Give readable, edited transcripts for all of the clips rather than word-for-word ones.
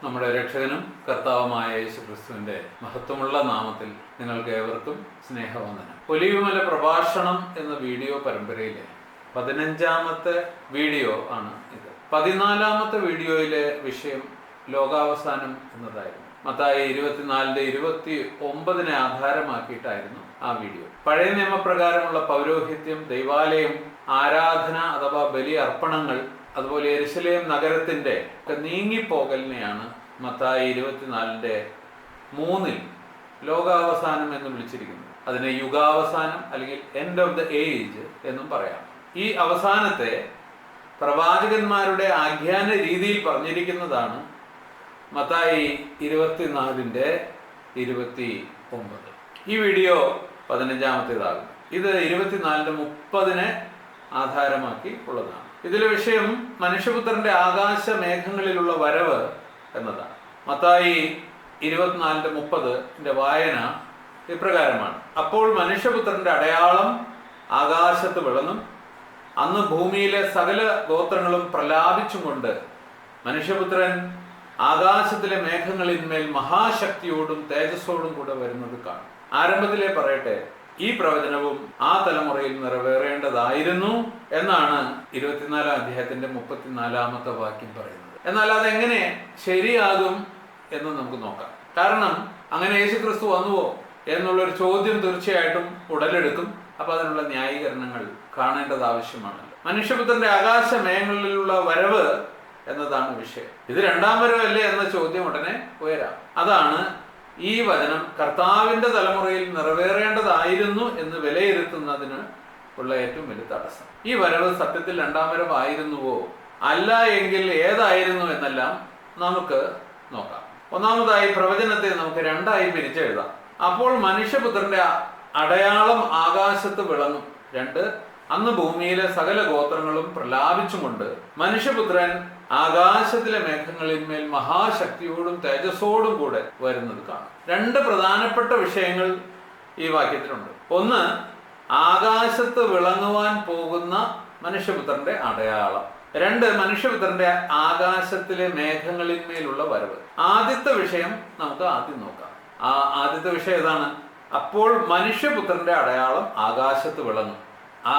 നമ്മുടെ രക്ഷകനും കർത്താവുമായ യേശുക്രിസ്തുവിന്റെ മഹത്വമുള്ള നാമത്തിൽ നിങ്ങൾക്ക് ഏവർക്കും സ്നേഹവന്ദനം. ഒലിവുമല പ്രഭാഷണം എന്ന വീഡിയോ പരമ്പരയിലെ 15ാമത്തെ വീഡിയോ ആണ് ഇത്. 14ാമത്തെ വീഡിയോയിലെ വിഷയം ലോകാവസാനം എന്നതായിരുന്നു. മത്തായി 24:29 ആധാരമാക്കിയിട്ടായിരുന്നു ആ വീഡിയോ. പഴയ നിയമപ്രകാരമുള്ള പൗരോഹിത്യം, ദൈവാലയം, ആരാധന അഥവാ ബലി അർപ്പണങ്ങൾ, അതുപോലെ യെരുശലേം നഗരത്തിന്റെ ഒക്കെ നീങ്ങിപ്പോകലിനെയാണ് മത്തായി 24:3 ലോകാവസാനം എന്ന് വിളിച്ചിരിക്കുന്നത്. അതിനെ യുഗാവസാനം അല്ലെങ്കിൽ എൻഡ് ഓഫ് ദ ഏജ് എന്നും പറയാം. ഈ അവസാനത്തെ പ്രവാചകന്മാരുടെ ആഖ്യാന രീതിയിൽ പറഞ്ഞിരിക്കുന്നതാണ് മത്തായി 24:29. ഈ വീഡിയോ 15ാമത്തേതാകും. ഇത് 24:30 ആധാരമാക്കി ഉള്ളതാണ്. ഇതിലെ വിഷയം മനുഷ്യപുത്രന്റെ ആകാശ മേഘങ്ങളിലുള്ള വരവ് എന്നതാണ്. മത്തായി 24:30 വായന ഇപ്രകാരമാണ്: അപ്പോൾ മനുഷ്യപുത്രന്റെ അടയാളം ആകാശത്ത് വിളങ്ങും, അന്ന് ഭൂമിയിലെ സകല ഗോത്രങ്ങളും പ്രലാപിച്ചും കൊണ്ട് മനുഷ്യപുത്രൻ ആകാശത്തിലെ മേഘങ്ങളിന്മേൽ മഹാശക്തിയോടും തേജസ്സോടും കൂടെ വരുന്നത് കാണും. ആരംഭത്തിലെ പറയട്ടെ, ഈ പ്രവചനവും ആ തലമുറയിൽ നിറവേറേണ്ടതായിരുന്നു എന്നാണ് 24-ാം അധ്യായത്തിന്റെ 34-ാമത്തെ വാക്യം പറയുന്നത്. എന്നാൽ അതെങ്ങനെ ശരിയാകും എന്ന് നമുക്ക് നോക്കാം. കാരണം അങ്ങനെ യേശുക്രിസ്തു വന്നുവോ എന്നുള്ളൊരു ചോദ്യം തീർച്ചയായിട്ടും ഉടലെടുക്കും. അപ്പൊ അതിനുള്ള ന്യായീകരണങ്ങൾ കാണേണ്ടത് ആവശ്യമാണല്ലോ. മനുഷ്യപുത്രന്റെ ആകാശ മേഘങ്ങളിലുള്ള വരവ് എന്നതാണ് വിഷയം. ഇത് രണ്ടാം വരവല്ലേ എന്ന ചോദ്യം ഉടനെ ഉയരാം. അതാണ് ഈ വചനം കർത്താവിന്റെ തലമുറയിൽ നിറവേറേണ്ടതായിരുന്നു എന്ന് വിലയിരുത്തുന്നതിന് ഉള്ള ഏറ്റവും വലിയ തടസ്സം. ഈ വരവ് സത്യത്തിൽ രണ്ടാം വരവായിരുന്നുവോ അല്ല എങ്കിൽ ഏതായിരുന്നു എന്നെല്ലാം നമുക്ക് നോക്കാം. ഒന്നാമതായി പ്രവചനത്തെ നമുക്ക് രണ്ടായി പിരിച്ചെഴുതാം. അപ്പോൾ മനുഷ്യപുത്രന്റെ അടയാളം ആകാശത്ത് വിളങ്ങും. 2, അന്ന് ഭൂമിയിലെ സകല ഗോത്രങ്ങളും പ്രലാപിച്ചുകൊണ്ട് മനുഷ്യപുത്രൻ ആകാശത്തിലെ മേഘങ്ങളിന്മേൽ മഹാശക്തിയോടും തേജസ്സോടും കൂടെ വരുന്നത് കാണും. 2 പ്രധാനപ്പെട്ട വിഷയങ്ങൾ ഈ വാക്യത്തിലുണ്ട്. ഒന്ന്, ആകാശത്ത് വിളങ്ങുവാൻ പോകുന്ന മനുഷ്യപുത്രന്റെ അടയാളം. 2, മനുഷ്യപുത്രന്റെ ആകാശത്തിലെ മേഘങ്ങളിന്മേലുള്ള വരവ്. ആദ്യത്തെ വിഷയം നമുക്ക് ആദ്യം നോക്കാം. ആദ്യത്തെ വിഷയം ഏതാണ്? അപ്പോൾ മനുഷ്യപുത്രന്റെ അടയാളം ആകാശത്ത് വിളങ്ങും.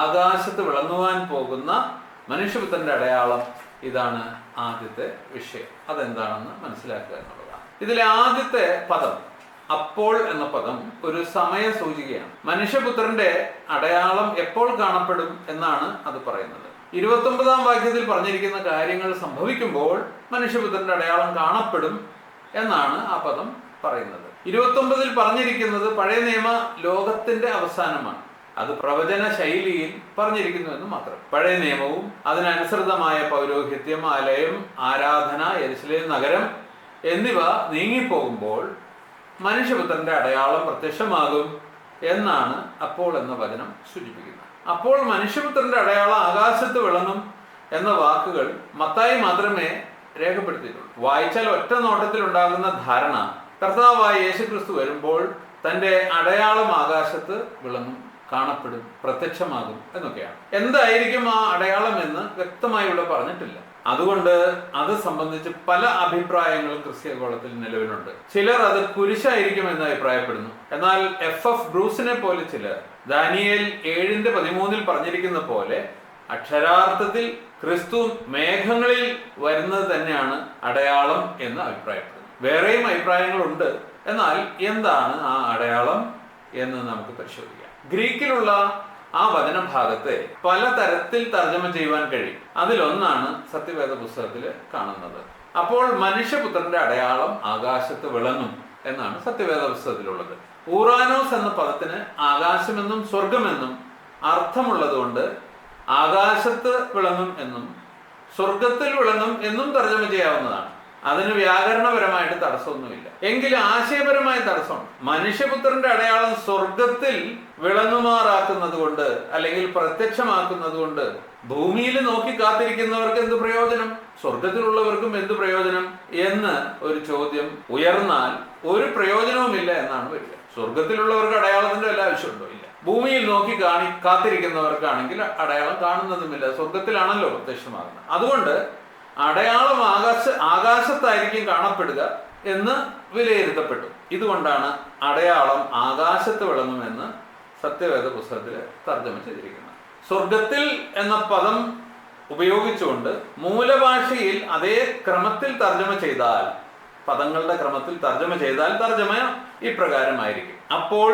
ആകാശത്ത് വിളങ്ങുവാൻ പോകുന്ന മനുഷ്യപുത്രന്റെ അടയാളം, ഇതാണ് ആദ്യത്തെ വിഷയം. അതെന്താണെന്ന് മനസ്സിലാക്കുക എന്നുള്ളതാണ്. ഇതിലെ ആദ്യത്തെ പദം, അപ്പോൾ എന്ന പദം, ഒരു സമയ സൂചികയാണ്. മനുഷ്യപുത്രന്റെ അടയാളം എപ്പോൾ കാണപ്പെടും എന്നാണ് അത് പറയുന്നത്. 29-ാം വാക്യത്തിൽ പറഞ്ഞിരിക്കുന്ന കാര്യങ്ങൾ സംഭവിക്കുമ്പോൾ മനുഷ്യപുത്രന്റെ അടയാളം കാണപ്പെടും എന്നാണ് ആ പദം പറയുന്നത്. 29-ൽ പറഞ്ഞിരിക്കുന്നത് പഴയ നിയമ ലോകത്തിന്റെ അവസാനമാണ്. അത് പ്രവചന ശൈലിയിൽ പറഞ്ഞിരിക്കുന്നു എന്ന് മാത്രം. പഴയ നിയമവും അതിനനുസൃതമായ പൗരോഹിത്യം, ആലയം, ആരാധന, യെരുശലേം നഗരം എന്നിവ നീങ്ങിപ്പോകുമ്പോൾ മനുഷ്യപുത്രന്റെ അടയാളം പ്രത്യക്ഷമാകും എന്നാണ് അപ്പോൾ എന്ന വചനം സൂചിപ്പിക്കുന്നത്. അപ്പോൾ മനുഷ്യപുത്രന്റെ അടയാളം ആകാശത്ത് വിളങ്ങും എന്ന വാക്കുകൾ മത്തായി മാത്രമേ രേഖപ്പെടുത്തിയിട്ടുള്ളൂ. വായിച്ചാൽ ഒറ്റ നോട്ടത്തിൽ ഉണ്ടാകുന്ന ധാരണ കർത്താവായ യേശുക്രിസ്തു വരുമ്പോൾ തന്റെ അടയാളം ആകാശത്ത് വിളങ്ങും, കാണപ്പെടും, പ്രത്യക്ഷമാകും എന്നൊക്കെയാണ്. എന്തായിരിക്കും ആ അടയാളം എന്ന് വ്യക്തമായി ഇവിടെ പറഞ്ഞിട്ടില്ല. അതുകൊണ്ട് അത് സംബന്ധിച്ച് പല അഭിപ്രായങ്ങളും ക്രിസ്ത്യഗോളത്തിൽ നിലവിലുണ്ട്. ചിലർ അത് കുരിശായിരിക്കും എന്ന് അഭിപ്രായപ്പെടുന്നു. എന്നാൽ F.F. ബ്രൂസിനെ പോലെ ചിലർ ദാനിയേൽ 7:13 പറഞ്ഞിരിക്കുന്ന പോലെ അക്ഷരാർത്ഥത്തിൽ ക്രിസ്തു മേഘങ്ങളിൽ വരുന്നത് തന്നെയാണ് അടയാളം എന്ന് അഭിപ്രായപ്പെടുന്നു. വേറെയും അഭിപ്രായങ്ങളുണ്ട്. എന്നാൽ എന്താണ് ആ അടയാളം എന്ന് നമുക്ക് പരിശോധിക്കാം. ഗ്രീക്കിലുള്ള ആ വചനഭാഗത്തെ പല തരത്തിൽ തർജ്ജമ ചെയ്യുവാൻ കഴിയും. അതിലൊന്നാണ് സത്യവേദ പുസ്തകത്തിൽ കാണുന്നത്. അപ്പോൾ മനുഷ്യപുത്രന്റെ അടയാളം ആകാശത്ത് വിളങ്ങും എന്നാണ് സത്യവേദ പുസ്തകത്തിലുള്ളത്. ഊറാനോസ് എന്ന പദത്തിന് ആകാശമെന്നും സ്വർഗമെന്നും അർത്ഥമുള്ളത് കൊണ്ട് ആകാശത്ത് വിളങ്ങും എന്നും സ്വർഗത്തിൽ വിളങ്ങും എന്നും തർജ്ജമ ചെയ്യാവുന്നതാണ്. അതിന് വ്യാകരണപരമായിട്ട് തടസ്സമൊന്നുമില്ല. എങ്കിലും ആശയപരമായ തടസ്സമുണ്ട്. മനുഷ്യപുത്രന്റെ അടയാളം സ്വർഗത്തിൽ വിളങ്ങുമാറാക്കുന്നത് കൊണ്ട് അല്ലെങ്കിൽ പ്രത്യക്ഷമാക്കുന്നത് കൊണ്ട് ഭൂമിയിൽ നോക്കി കാത്തിരിക്കുന്നവർക്ക് എന്ത് പ്രയോജനം, സ്വർഗത്തിലുള്ളവർക്കും എന്ത് പ്രയോജനം എന്ന് ഒരു ചോദ്യം ഉയർന്നാൽ ഒരു പ്രയോജനവുമില്ല എന്നാണ് വരിക. സ്വർഗത്തിലുള്ളവർക്ക് അടയാളത്തിന്റെ വല്ല ആവശ്യമുണ്ടോ? ഇല്ല. ഭൂമിയിൽ നോക്കി കാത്തിരിക്കുന്നവർക്കാണെങ്കിൽ അടയാളം കാണുന്നതുമില്ല. സ്വർഗത്തിലാണല്ലോ പ്രത്യക്ഷമാകുന്നത്. അതുകൊണ്ട് അടയാളം ആകാശത്തായിരിക്കും കാണപ്പെടുക എന്ന് വിലയിരുത്തപ്പെട്ടു. ഇതുകൊണ്ടാണ് അടയാളം ആകാശത്ത് വിളങ്ങുമെന്ന് സത്യവേദ പുസ്തകത്തിൽ തർജ്ജമ ചെയ്തിരിക്കുന്നത്. സ്വർഗത്തിൽ എന്ന പദം ഉപയോഗിച്ചുകൊണ്ട് മൂലഭാഷയിൽ അതേ ക്രമത്തിൽ തർജ്ജമ ചെയ്താൽ, പദങ്ങളുടെ ക്രമത്തിൽ തർജ്ജമ ചെയ്താൽ തർജ്ജമ ഇപ്രകാരമായിരിക്കും: അപ്പോൾ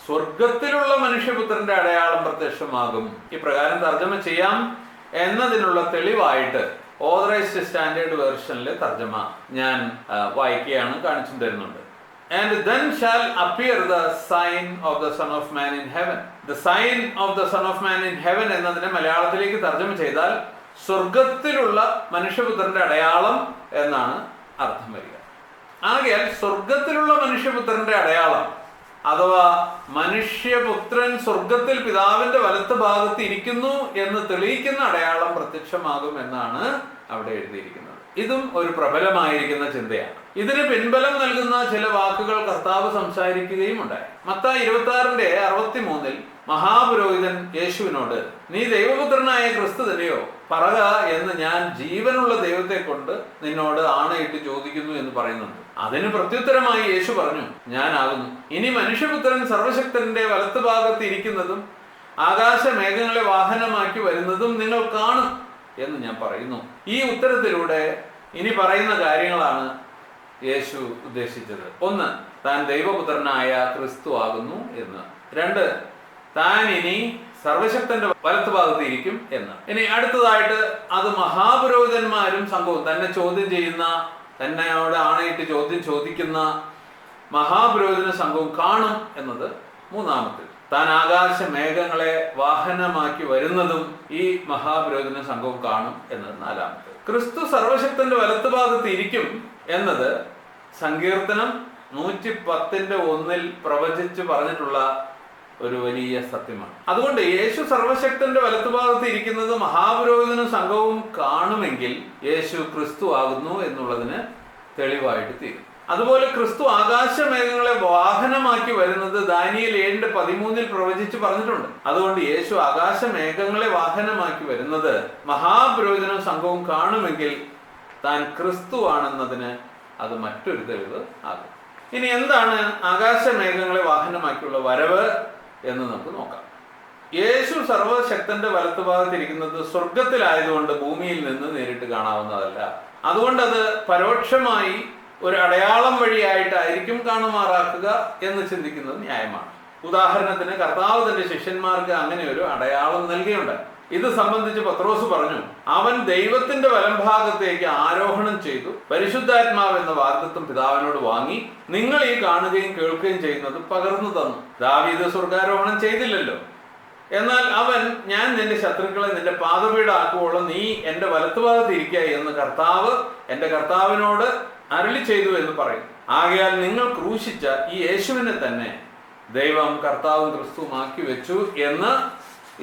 സ്വർഗത്തിലുള്ള മനുഷ്യപുത്രന്റെ അടയാളം പ്രത്യക്ഷമാകും. ഇപ്രകാരം തർജ്ജമ ചെയ്യാം എന്നതിനുള്ള തെളിവായിട്ട് ഓതറൈസ്ഡ് സ്റ്റാൻഡേർഡ് വേർഷനിലെ തർജ്ജമ ഞാൻ വായിക്കുകയാണ്, കാണിച്ചു തരുന്നുണ്ട്. And then shall appear the sign of the Son of Man in heaven. The sign of the Son of Man in heaven എന്നതിനെ മലയാളത്തിലേക്ക് തർജ്ജമ ചെയ്താൽ സ്വർഗത്തിലുള്ള മനുഷ്യപുത്രന്റെ അടയാളം എന്നാണ് അർത്ഥം വരിക. ആകയാൽ സ്വർഗത്തിലുള്ള മനുഷ്യപുത്രന്റെ അടയാളം അഥവാ മനുഷ്യപുത്രൻ സ്വർഗത്തിൽ പിതാവിന്റെ വലത്ത് ഭാഗത്ത് ഇരിക്കുന്നു എന്ന് തെളിയിക്കുന്ന അടയാളം പ്രത്യക്ഷമാകും എന്നാണ് അവിടെ എഴുതിയിരിക്കുന്നത്. ഇതും ഒരു പ്രബലമായിരിക്കുന്ന ചിന്തയാണ്. ഇതിന് പിൻബലം നൽകുന്ന ചില വാക്കുകൾ കർത്താവ് സംസാരിക്കുകയും ഉണ്ടായി. മത്തായി 26:63 മഹാപുരോഹിതൻ യേശുവിനോട്, നീ ദൈവപുത്രനായ ക്രിസ്തു തന്നെയോ പറക എന്ന് ഞാൻ ജീവനുള്ള ദൈവത്തെ കൊണ്ട് നിന്നോട് ആണയിട്ട് ചോദിക്കുന്നു എന്ന് പറയുന്നുണ്ട്. അതിന് പ്രത്യുത്തരമായി യേശു പറഞ്ഞു, ഞാനാകുന്നു. ഇനി മനുഷ്യപുത്രൻ സർവശക്തന്റെ വലത്ത് ഭാഗത്ത് ഇരിക്കുന്നതും ആകാശമേഘങ്ങളെ വാഹനമാക്കി വരുന്നതും നിങ്ങൾ കാണും എന്ന് ഞാൻ പറയുന്നു. ഈ ഉത്തരത്തിലൂടെ ഇനി പറയുന്ന കാര്യങ്ങളാണ് യേശു ഉദ്ദേശിച്ചത്. 1, താൻ ദൈവപുത്രനായ ക്രിസ്തു ആകുന്നു എന്ന്. 2, താൻ ഇനി സർവശക്തന്റെ വലത്ത് ഭാഗത്ത് ഇരിക്കും എന്ന്. ഇനി അടുത്തതായിട്ട് അത് മഹാപുരോഹിതന്മാരും സംഘവും തന്നെ ചോദ്യം ചെയ്യുന്ന, തന്നോട് ആണയിട്ട് ചോദ്യം ചോദിക്കുന്ന മഹാപുരോഹിതന സംഘവും കാണും എന്നത് 3. താൻ ആകാശ മേഘങ്ങളെ വാഹനമാക്കി വരുന്നതും ഈ മഹാപുരോഹിതന സംഘവും കാണും എന്നത് 4. ക്രിസ്തു സർവശക്തന്റെ വലത്ത് ഭാഗത്ത് ഇരിക്കും എന്നത് സങ്കീർത്തനം 110:1 പ്രവചിച്ച് പറഞ്ഞിട്ടുള്ള ഒരു വലിയ സത്യമാണ്. അതുകൊണ്ട് യേശു സർവശക്തന്റെ വലത്തുഭാഗത്ത് ഇരിക്കുന്നത് മഹാപുരോഹിതനും സംഘവും കാണുമെങ്കിൽ യേശു ക്രിസ്തു ആകുന്നു എന്നുള്ളതിന് തെളിവായിട്ട് തീരും. അതുപോലെ ക്രിസ്തു ആകാശമേഘങ്ങളെ വാഹനമാക്കി വരുന്നത് ദാനിയേൽ 7:13 പ്രവചിച്ച് പറഞ്ഞിട്ടുണ്ട്. അതുകൊണ്ട് യേശു ആകാശമേഘങ്ങളെ വാഹനമാക്കി വരുന്നത് മഹാപുരോഹിതനും സംഘവും കാണുമെങ്കിൽ താൻ ക്രിസ്തു ആണെന്നതിന് അത് മറ്റൊരു തെളിവ് ആകും. ഇനി എന്താണ് ആകാശമേഘങ്ങളെ വാഹനമാക്കിയുള്ള വരവ് എന്ന് നമുക്ക് നോക്കാം. യേശു സർവശക്തന്റെ വലത്തുഭാഗത്തിരിക്കുന്നത് സ്വർഗത്തിലായതുകൊണ്ട് ഭൂമിയിൽ നിന്ന് നേരിട്ട് കാണാവുന്നതല്ല. അതുകൊണ്ട് അത് പരോക്ഷമായി ഒരു അടയാളം വഴിയായിട്ടായിരിക്കും കാണുമാറാക്കുക എന്ന് ചിന്തിക്കുന്നത് ന്യായമാണ്. ഉദാഹരണത്തിന് കർത്താവ് തന്റെ ശിഷ്യന്മാർക്ക് അങ്ങനെ ഒരു അടയാളം നൽകിയുണ്ട്. ഇത് സംബന്ധിച്ച് പത്രോസ് പറഞ്ഞു, അവൻ ദൈവത്തിന്റെ വലംഭാഗത്തേക്ക് ആരോഹണം ചെയ്തു, പരിശുദ്ധാത്മാവ് എന്ന വാഗ്ദത്തം പിതാവിനോട് വാങ്ങി, നിങ്ങൾ ഈ കാണുകയും കേൾക്കുകയും ചെയ്യുന്നത് പകർന്നു തന്നു. ദാവീദ് സ്വർഗാരോഹണം ചെയ്തില്ലല്ലോ. എന്നാൽ അവൻ, ഞാൻ നിന്റെ ശത്രുക്കളെ നിന്റെ പാദപീഠമാക്കുവോളം നീ എന്റെ വലത്തുഭാഗത്ത് ഇരിക്കുക എന്ന് എന്റെ കർത്താവിനോട് അരുളി ചെയ്തു എന്ന് പറയും. ആകയാൽ നിങ്ങൾ ക്രൂശിച്ച ഈ യേശുവിനെ തന്നെ ദൈവം കർത്താവും ക്രിസ്തുവുമാക്കി വെച്ചു എന്ന്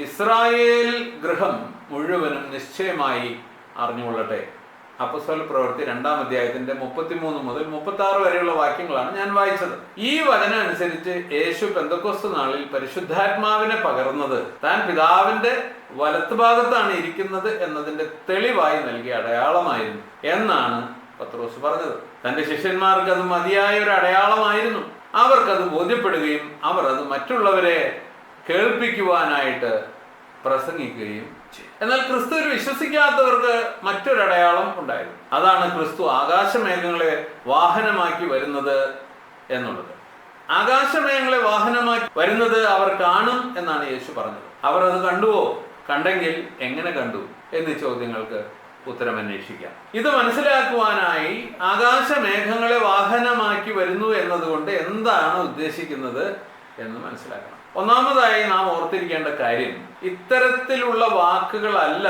ഇസ്രായേൽ ഗൃഹം മുഴുവനും നിശ്ചയമായി അറിഞ്ഞുകൊള്ളട്ടെ. അപ്പോസ്തല പ്രവൃത്തി 2-ാം അധ്യായത്തിന്റെ 33 മുതൽ 36 വരെയുള്ള വാക്യങ്ങളാണ് ഞാൻ വായിച്ചത്. ഈ വചനം അനുസരിച്ച് യേശു പെന്തക്കോസ്ത് നാളിൽ പരിശുദ്ധാത്മാവിനെ പകർന്നത് താൻ പിതാവിന്റെ വലത്തുഭാഗത്താണ് ഇരിക്കുന്നത് എന്നതിന്റെ തെളിവായി നൽകിയ അടയാളമായിരുന്നു എന്നാണ് പത്രോസ് പറഞ്ഞത്. തന്റെ ശിഷ്യന്മാർക്ക് അത് മതിയായ ഒരു അടയാളമായിരുന്നു. അവർക്കത് ബോധ്യപ്പെടുകയും അവർ അത് മറ്റുള്ളവരെ കേൾപ്പിക്കുവാനായിട്ട് പ്രസംഗിക്കുകയും ചെയ്യും. എന്നാൽ ക്രിസ്തുവിൽ വിശ്വസിക്കാത്തവർക്ക് മറ്റൊരടയാളം ഉണ്ടായിരുന്നു. അതാണ് ക്രിസ്തു ആകാശമേഘങ്ങളെ വാഹനമാക്കി വരുന്നത് എന്നുള്ളത്. ആകാശമേഘങ്ങളെ വാഹനമാക്കി വരുന്നത് അവർ കാണും എന്നാണ് യേശു പറഞ്ഞത്. അവർ അത് കണ്ടുവോ? കണ്ടെങ്കിൽ എങ്ങനെ കണ്ടു എന്നീ ചോദ്യങ്ങൾക്ക് ഉത്തരം അന്വേഷിക്കാം. ഇത് മനസ്സിലാക്കുവാനായി ആകാശമേഘങ്ങളെ വാഹനമാക്കി വരുന്നു എന്നതുകൊണ്ട് എന്താണ് ഉദ്ദേശിക്കുന്നത് എന്ന് മനസ്സിലാക്കണം. ഒന്നാമതായി നാം ഓർത്തിരിക്കേണ്ട കാര്യം, ഇത്തരത്തിലുള്ള വാക്കുകളല്ല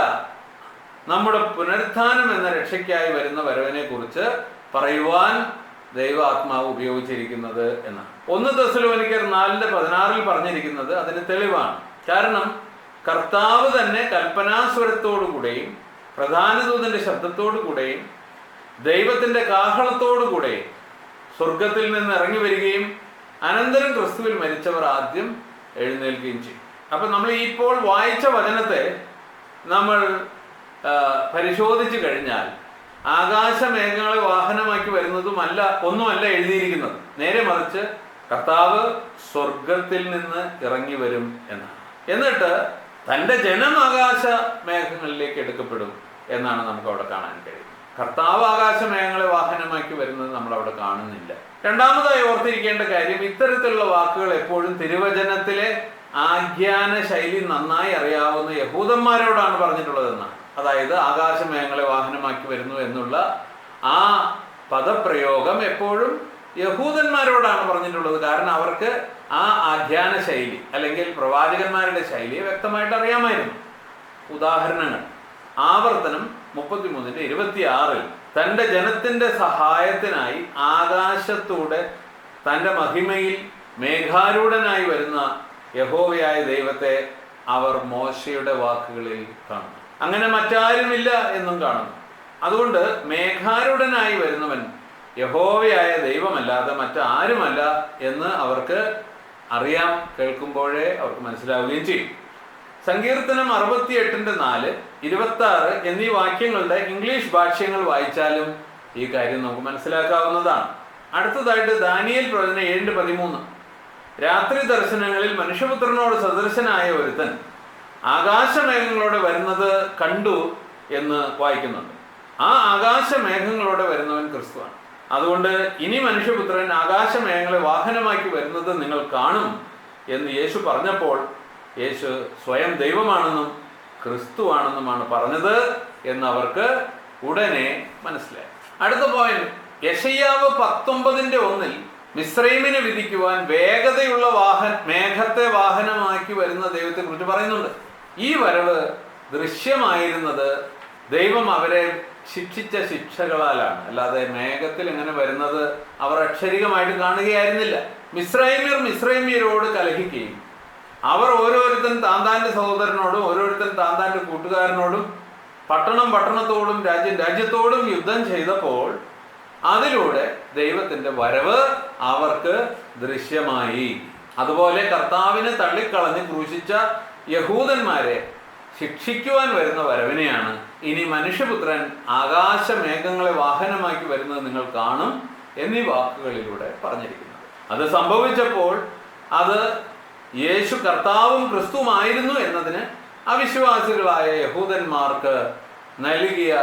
നമ്മുടെ പുനരുത്ഥാനം എന്ന രക്ഷയ്ക്കായി വരുന്ന വരവിനെ കുറിച്ച് പറയുവാൻ ദൈവാത്മാവ് ഉപയോഗിച്ചിരിക്കുന്നത് എന്നാണ്. 1 തെസ്സലോനിക്കർ 4:16 പറഞ്ഞിരിക്കുന്നത് അതിന് തെളിവാണ്. കാരണം കർത്താവ് തന്നെ കൽപ്പനാസ്വരത്തോടുകൂടെയും പ്രധാന ദൂതന്റെ ശബ്ദത്തോടുകൂടെയും ദൈവത്തിന്റെ കാഹളത്തോടുകൂടെയും സ്വർഗത്തിൽ നിന്ന് ഇറങ്ങി വരികയും അനന്തരം ക്രിസ്തുവിൽ മരിച്ചവർ ആദ്യം എഴുന്നേൽക്കുകയും ചെയ്യും. അപ്പൊ നമ്മൾ ഇപ്പോൾ വായിച്ച വചനത്തെ നമ്മൾ പരിശോധിച്ചു കഴിഞ്ഞാൽ ആകാശമേഘങ്ങളെ വാഹനമാക്കി വരുന്നതുമല്ല ഒന്നുമല്ല എഴുതിയിരിക്കുന്നത്. നേരെ മറിച്ച് കർത്താവ് സ്വർഗത്തിൽ നിന്ന് ഇറങ്ങി വരും എന്നാണ്. എന്നിട്ട് തൻ്റെ ജനം ആകാശ മേഘങ്ങളിലേക്ക് എടുക്കപ്പെടും എന്നാണ് നമുക്ക് അവിടെ കാണാൻ കഴിയുന്നത്. കർത്താവ് ആകാശമേഘങ്ങളെ വാഹനമാക്കി വരുന്നത് നമ്മൾ അവിടെ കാണുന്നില്ല. രണ്ടാമതായി ഓർത്തിരിക്കേണ്ട കാര്യം, ഇത്തരത്തിലുള്ള വാക്കുകൾ എപ്പോഴും തിരുവചനത്തിലെ ആഖ്യാന ശൈലി നന്നായി അറിയാവുന്ന യഹൂദന്മാരോടാണ് പറഞ്ഞിട്ടുള്ളതെന്നാണ്. അതായത് ആകാശമേഘങ്ങളെ വാഹനമാക്കി വരുന്നു എന്നുള്ള ആ പദപ്രയോഗം എപ്പോഴും യഹൂദന്മാരോടാണ് പറഞ്ഞിട്ടുള്ളത്. കാരണം അവർക്ക് ആ ആഖ്യാന ശൈലി അല്ലെങ്കിൽ പ്രവാചകന്മാരുടെ ശൈലിയെ വ്യക്തമായിട്ട് അറിയാമായിരുന്നു. ഉദാഹരണങ്ങൾ: ആവർത്തനം 33:26 തൻ്റെ ജനത്തിൻ്റെ സഹായത്തിനായി ആകാശത്തൂടെ തൻ്റെ മഹിമയിൽ മേഘാരൂഢനായി വരുന്ന യഹോവയായ ദൈവത്തെ അവർ മോശയുടെ വാക്കുകളിൽ കാണുന്നു. അങ്ങനെ മറ്റാരുമില്ല എന്നും കാണുന്നു. അതുകൊണ്ട് മേഘാരൂഢനായി വരുന്നവൻ യഹോവയായ ദൈവമല്ലാതെ മറ്റാരുമല്ല എന്ന് അവർക്ക് അറിയാം. കേൾക്കുമ്പോഴേ അവർക്ക് മനസ്സിലാവുകയും ചെയ്യും. സങ്കീർത്തനം 68:4, 26 എന്നീ വാക്യങ്ങളുടെ ഇംഗ്ലീഷ് ഭാഷ്യങ്ങൾ വായിച്ചാലും ഈ കാര്യം നമുക്ക് മനസ്സിലാക്കാവുന്നതാണ്. അടുത്തതായിട്ട് ദാനിയേൽ പ്രവചനം 7:13 രാത്രി ദർശനങ്ങളിൽ മനുഷ്യപുത്രനോട് സദൃശനായ ഒരുത്തൻ ആകാശമേഘങ്ങളോടെ വരുന്നത് കണ്ടു എന്ന് വായിക്കുന്നുണ്ട്. ആ ആകാശമേഘങ്ങളോടെ വരുന്നവൻ ക്രിസ്തുവാണ്. അതുകൊണ്ട് ഇനി മനുഷ്യപുത്രൻ ആകാശമേഘങ്ങളെ വാഹനമാക്കി വരുന്നത് നിങ്ങൾ കാണും എന്ന് യേശു പറഞ്ഞപ്പോൾ യേശു സ്വയം ദൈവമാണെന്നും ക്രിസ്തുവാണെന്നുമാണ് പറഞ്ഞത് എന്ന് അവർക്ക് ഉടനെ മനസ്സിലായി. അടുത്ത പോയിന്റ്, യെശയ്യാവ് 19:1 മിസ്രൈമിനെ വിധിക്കുവാൻ വേഗതയുള്ള മേഘത്തെ വാഹനമാക്കി വരുന്ന ദൈവത്തെ കുറിച്ച് പറയുന്നുണ്ട്. ഈ വരവ് ദൃശ്യമായിരുന്നത് ദൈവം അവരെ ശിക്ഷിച്ച ശിക്ഷകളാലാണ്. അല്ലാതെ മേഘത്തിൽ എങ്ങനെ വരുന്നത് അവർ അക്ഷരികമായിട്ട് കാണുകയായിരുന്നില്ല. മിസ്രൈമ്യരോട് കലഹിക്കുകയും അവർ ഓരോരുത്തൻ താന്താന്റെ സഹോദരനോടും ഓരോരുത്തൻ താന്താന്റെ കൂട്ടുകാരനോടും പട്ടണത്തോടും രാജ്യത്തോടും യുദ്ധം ചെയ്തപ്പോൾ അതിലൂടെ ദൈവത്തിന്റെ വരവ് അവർക്ക് ദൃശ്യമായി. അതുപോലെ കർത്താവിനെ തള്ളിക്കളഞ്ഞ് ക്രൂശിച്ച യഹൂദന്മാരെ ശിക്ഷിക്കുവാൻ വരുന്ന വരവിനെയാണ് ഇനി മനുഷ്യപുത്രൻ ആകാശമേഘങ്ങളെ വാഹനമാക്കി വരുന്നത് നിങ്ങൾ കാണും എന്നീ വാക്കുകളിലൂടെ പറഞ്ഞിരിക്കുന്നത്. അത് സംഭവിച്ചപ്പോൾ അത് യേശു കർത്താവും ക്രിസ്തുവുമായിരുന്നു എന്നതിന് അവിശ്വാസികളായ യഹൂദന്മാർക്ക് നൽകിയ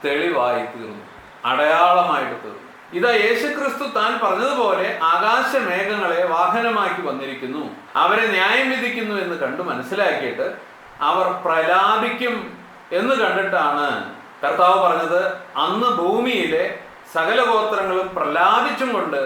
തെളിവായി തീർന്നു, അടയാളമായിട്ട് തീർന്നു. ഇതാ യേശു ക്രിസ്തു താൻ പറഞ്ഞതുപോലെ ആകാശമേഘങ്ങളെ വാഹനമാക്കി വന്നിരിക്കുന്നു, അവരെ ന്യായം വിധിക്കുന്നു എന്ന് കണ്ടു മനസ്സിലാക്കിയിട്ട് അവർ പ്രലാപിക്കും എന്ന് കണ്ടിട്ടാണ് കർത്താവ് പറഞ്ഞത്, അന്ന് ഭൂമിയിലെ സകല ഗോത്രങ്ങളും പ്രലാപിച്ചും കൊണ്ട്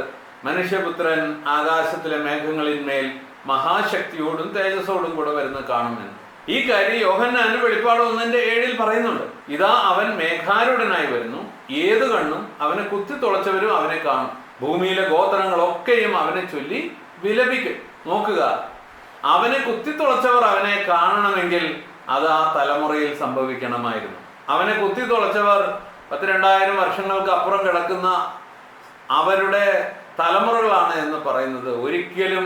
മനുഷ്യപുത്രൻ ആകാശത്തിലെ മേഘങ്ങളിന്മേൽ മഹാശക്തിയോടും തേജസ്സോടും കൂടെ വരുന്നത് കാണുമെന്ന്. ഈ കാര്യം യോഹന്നാൻ വെളിപ്പാട് 1:7 പറയുന്നുണ്ട്. ഇതാ അവൻ മേഘാരൂഢനായി വരുന്നു, ഏത് കണ്ണും അവനെ കുത്തിത്തുളച്ചവരും അവനെ കാണും, ഭൂമിയിലെ ഗോത്രങ്ങളൊക്കെയും അവനെ ചൊല്ലി വിലപിക്കും. നോക്കുക, അവനെ കുത്തിത്തുളച്ചവർ അവനെ കാണണമെങ്കിൽ അത് ആ തലമുറയിൽ സംഭവിക്കണമായിരുന്നു. അവനെ കുത്തിത്തുളച്ചവർ 10,000-2000 വർഷങ്ങൾക്ക് അപ്പുറം കിടക്കുന്ന അവരുടെ തലമുറകളാണ് എന്ന് പറയുന്നത് ഒരിക്കലും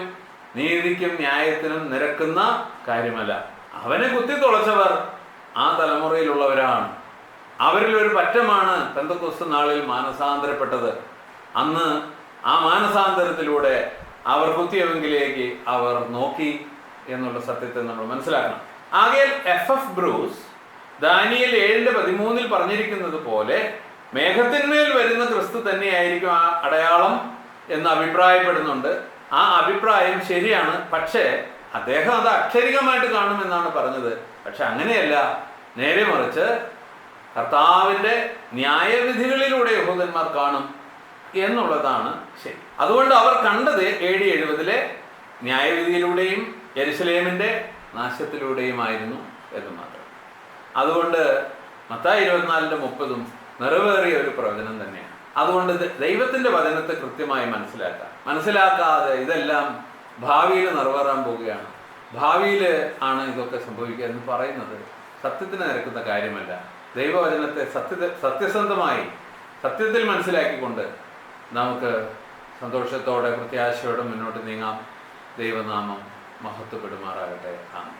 നീതിക്കും ന്യായത്തിനും നിരക്കുന്ന കാര്യമല്ല. അവനെ കുത്തിത്തുളച്ചവർ ആ തലമുറയിലുള്ളവരാണ്. അവരിൽ ഒരു പറ്റമാണ് പെന്തക്കോസ്ത് നാളിൽ മാനസാന്തരപ്പെട്ടത്. അന്ന് ആ മാനസാന്തരത്തിലൂടെ അവർ കുത്തിയവെങ്കിലേക്ക് അവർ നോക്കി എന്നുള്ള സത്യത്തെ നമ്മൾ മനസ്സിലാക്കണം. ആകയാൽ F.F. ബ്രൂസ് ദാനിയേൽ 7:13 പറഞ്ഞിരിക്കുന്നത് പോലെ മേഘത്തിന്മേൽ വരുന്ന ക്രിസ്തു തന്നെയായിരിക്കും ആ അടയാളം എന്ന് അഭിപ്രായപ്പെടുന്നുണ്ട്. ആ അഭിപ്രായം ശരിയാണ്. പക്ഷേ അദ്ദേഹം അത് അക്ഷരികമായിട്ട് കാണുമെന്നാണ് പറഞ്ഞത്. പക്ഷെ അങ്ങനെയല്ല, നേരെ മറിച്ച് കർത്താവിൻ്റെ ന്യായവിധികളിലൂടെ യഹൂദന്മാർ കാണും എന്നുള്ളതാണ് ശരി. അതുകൊണ്ട് അവർ കണ്ടത് AD 70 ന്യായവിധിയിലൂടെയും യെരുശലേമിൻ്റെ നാശത്തിലൂടെയുമായിരുന്നു എന്ന് മാത്രം. അതുകൊണ്ട് മത്തായി 24:30 നിറവേറിയ ഒരു പ്രവചനം തന്നെയാണ്. അതുകൊണ്ട് ദൈവത്തിൻ്റെ വചനത്തെ കൃത്യമായി മനസ്സിലാക്കാതെ ഇതെല്ലാം ഭാവിയിൽ നിറവേറാൻ പോവുകയാണ്, ഭാവിയിൽ ആണ് ഇതൊക്കെ സംഭവിക്കുക എന്ന് പറയുന്നത് സത്യത്തിന് നിരക്കുന്ന കാര്യമല്ല. ദൈവവചനത്തെ സത്യസന്ധമായി സത്യത്തിൽ മനസ്സിലാക്കിക്കൊണ്ട് നമുക്ക് സന്തോഷത്തോടെ പ്രത്യാശയോടെ മുന്നോട്ട് നീങ്ങാം. ദൈവനാമം മഹത്വപ്പെടുമാറാകട്ടെ. ആമേൻ.